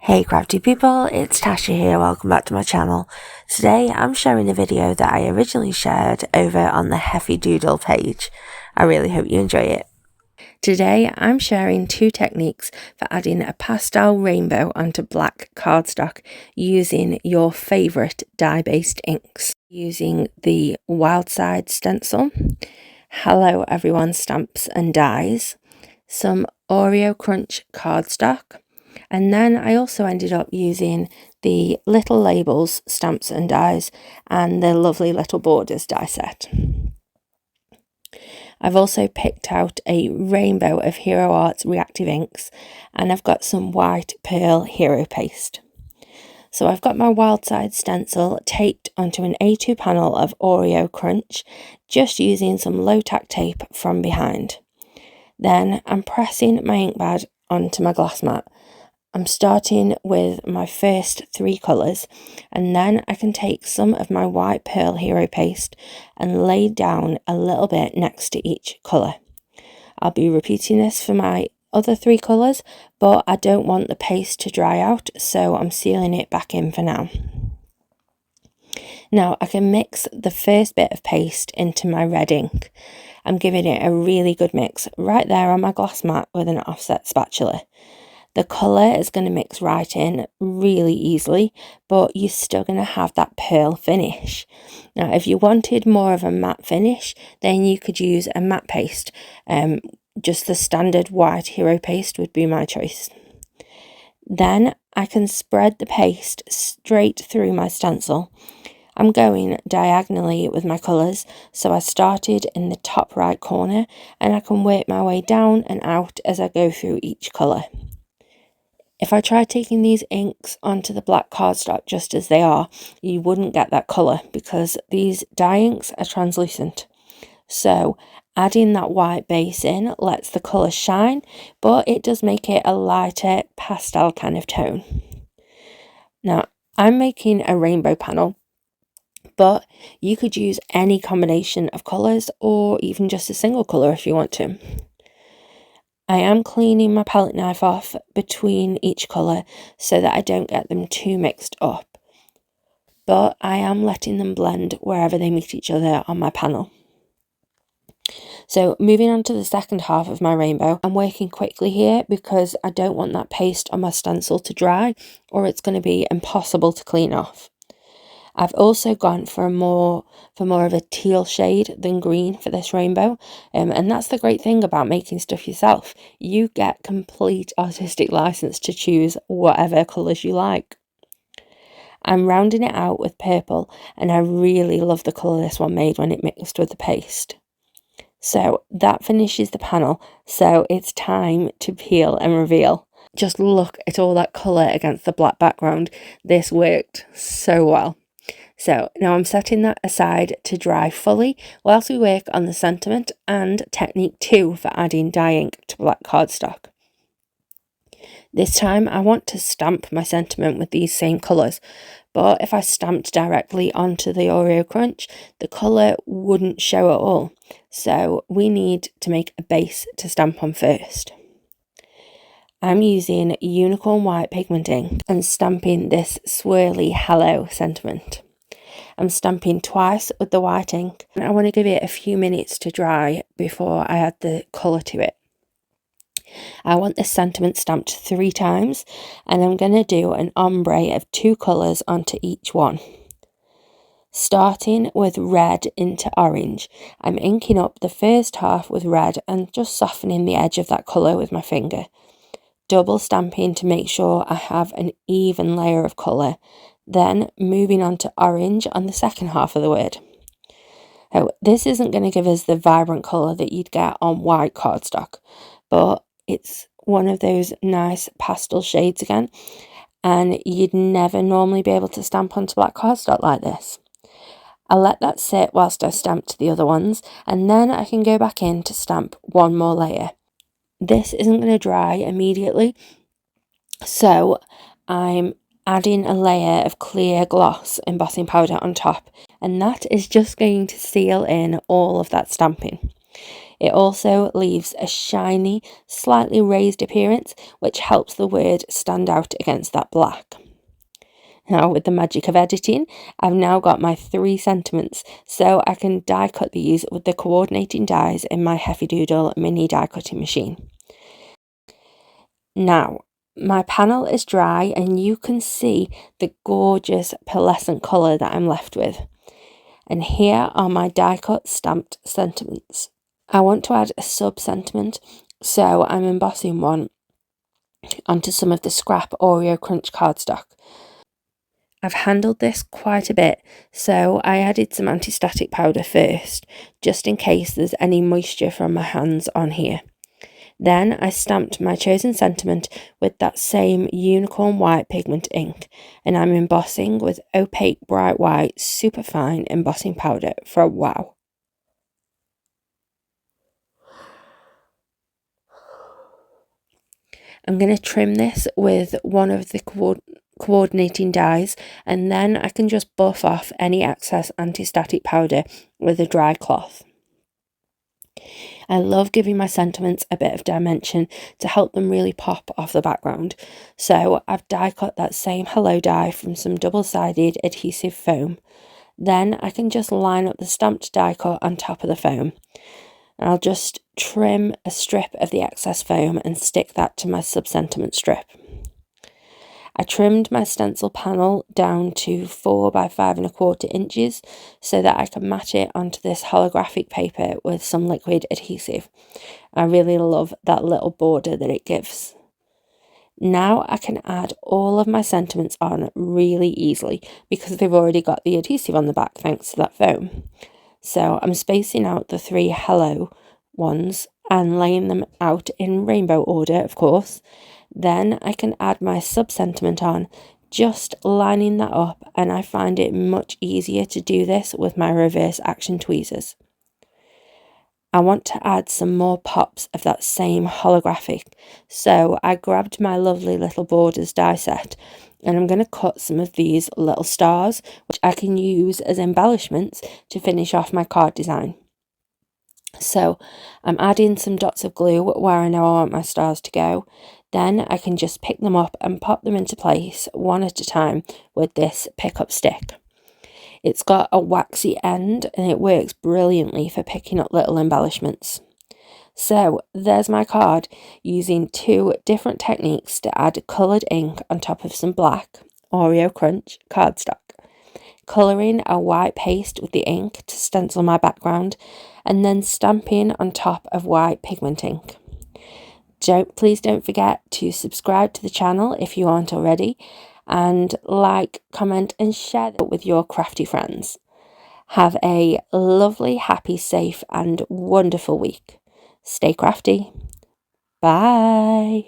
Hey crafty people, it's Tasha here, welcome back to my channel. Today I'm sharing a video that I originally shared over on the Heavy Doodle page. I really hope you enjoy it. Today I'm sharing two techniques for adding a pastel rainbow onto black cardstock using your favourite dye-based inks. Using the Wildside Stencil, Hello Everyone stamps and dies, some Oreo Crunch Cardstock, and then I also ended up using the Little Labels stamps and dies and the lovely Little Borders die set. I've also picked out a rainbow of Hero Art's reactive inks, and I've got some white pearl hero paste. So I've got my Wildside stencil taped onto an A2 panel of Oreo Crunch, just using some low tack tape from behind. Then I'm pressing my ink pad onto my glass mat. I'm starting with my first three colours, and then I can take some of my white pearl hero paste and lay down a little bit next to each colour. I'll be repeating this for my other three colours, but I don't want the paste to dry out, so I'm sealing it back in for now. Now I can mix the first bit of paste into my red ink. I'm giving it a really good mix right there on my glass mat with an offset spatula. The colour is going to mix right in really easily, but you're still going to have that pearl finish. Now, if you wanted more of a matte finish, then you could use a matte paste. Just the standard white hero paste would be my choice. Then I can spread the paste straight through my stencil. I'm going diagonally with my colours, so I started in the top right corner, and I can work my way down and out as I go through each colour. If I tried taking these inks onto the black cardstock just as they are, you wouldn't get that colour because these dye inks are translucent. So adding that white base in lets the colour shine, but it does make it a lighter pastel kind of tone. Now I'm making a rainbow panel, but you could use any combination of colours or even just a single colour if you want to. I am cleaning my palette knife off between each colour so that I don't get them too mixed up, but I am letting them blend wherever they meet each other on my panel. So moving on to the second half of my rainbow, I'm working quickly here because I don't want that paste on my stencil to dry or it's going to be impossible to clean off. I've also gone for more of a teal shade than green for this rainbow, and that's the great thing about making stuff yourself. You get complete artistic license to choose whatever colours you like. I'm rounding it out with purple, and I really love the colour this one made when it mixed with the paste. So that finishes the panel, so it's time to peel and reveal. Just look at all that colour against the black background. This worked so well. So now I'm setting that aside to dry fully whilst we work on the sentiment and technique 2 for adding dye ink to black cardstock. This time I want to stamp my sentiment with these same colours, but if I stamped directly onto the Oreo Crunch, the colour wouldn't show at all. So we need to make a base to stamp on first. I'm using Unicorn White Pigment ink and stamping this swirly hello sentiment. I'm stamping twice with the white ink, and I want to give it a few minutes to dry before I add the colour to it. I want this sentiment stamped 3 times, and I'm going to do an ombre of 2 colours onto each one. Starting with red into orange, I'm inking up the first half with red and just softening the edge of that colour with my finger. Double stamping to make sure I have an even layer of colour. Then moving on to orange on the second half of the word. Now, this isn't going to give us the vibrant colour that you'd get on white cardstock, but it's one of those nice pastel shades again, and you'd never normally be able to stamp onto black cardstock like this. I'll let that sit whilst I stamped the other ones, and then I can go back in to stamp one more layer. This isn't going to dry immediately, so I'm adding a layer of clear gloss embossing powder on top, and that is just going to seal in all of that stamping. It also leaves a shiny, slightly raised appearance, which helps the word stand out against that black. Now, with the magic of editing, I've now got my 3 sentiments, so I can die cut these with the coordinating dies in my Heavy Doodle mini die cutting machine. Now, my panel is dry and you can see the gorgeous pearlescent colour that I'm left with. And here are my die cut stamped sentiments. I want to add a sub sentiment, so I'm embossing one onto some of the scrap Oreo Crunch Cardstock. I've handled this quite a bit, so I added some anti-static powder first, just in case there's any moisture from my hands on here. Then I stamped my chosen sentiment with that same unicorn white pigment ink, and I'm embossing with opaque bright white super fine embossing powder for a wow. I'm going to trim this with one of the coordinating dies, and then I can just buff off any excess anti-static powder with a dry cloth. I love giving my sentiments a bit of dimension to help them really pop off the background. So I've die cut that same hello die from some double-sided adhesive foam. Then I can just line up the stamped die cut on top of the foam. And I'll just trim a strip of the excess foam and stick that to my sub-sentiment strip. I trimmed my stencil panel down to 4 by 5¼ inches so that I can match it onto this holographic paper with some liquid adhesive. I really love that little border that it gives. Now I can add all of my sentiments on really easily because they've already got the adhesive on the back thanks to that foam. So I'm spacing out the 3 hello ones and laying them out in rainbow order, of course. Then I can add my sub-sentiment on, just lining that up, and I find it much easier to do this with my reverse action tweezers. I want to add some more pops of that same holographic, so I grabbed my lovely little borders die set, and I'm going to cut some of these little stars, which I can use as embellishments to finish off my card design. So I'm adding some dots of glue where I know I want my stars to go. Then I can just pick them up and pop them into place one at a time with this pick-up stick. It's got a waxy end and it works brilliantly for picking up little embellishments. So there's my card using 2 different techniques to add coloured ink on top of some black Oreo Crunch cardstock. Colouring a white paste with the ink to stencil my background, and then stamping on top of white pigment ink. Please don't forget to subscribe to the channel if you aren't already, and like, comment and share it with your crafty friends. Have a lovely, happy, safe and wonderful week. Stay crafty. Bye.